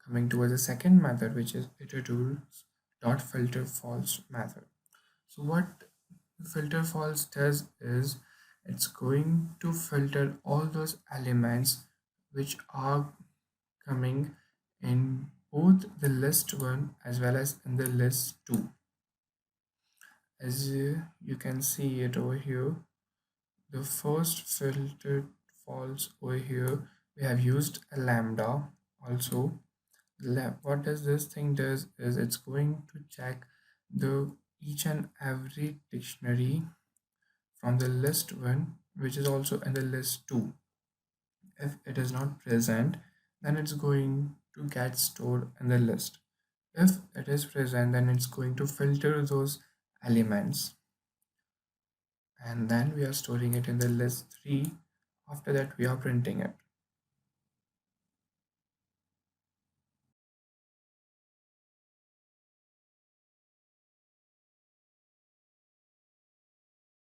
coming towards the second method, which is itertools.filterfalse method. So what filter false does is it's going to filter all those elements which are coming in both the list 1 as well as in the list 2. As you can see it over here, the first filtered false over here, we have used a lambda. Also what does this thing does is it's going to check the each and every dictionary from the list 1 which is also in the list 2. If it is not present, then it's going to get stored in the list. If it is present, then it's going to filter those elements, and then we are storing it in the list 3. After that we are printing it.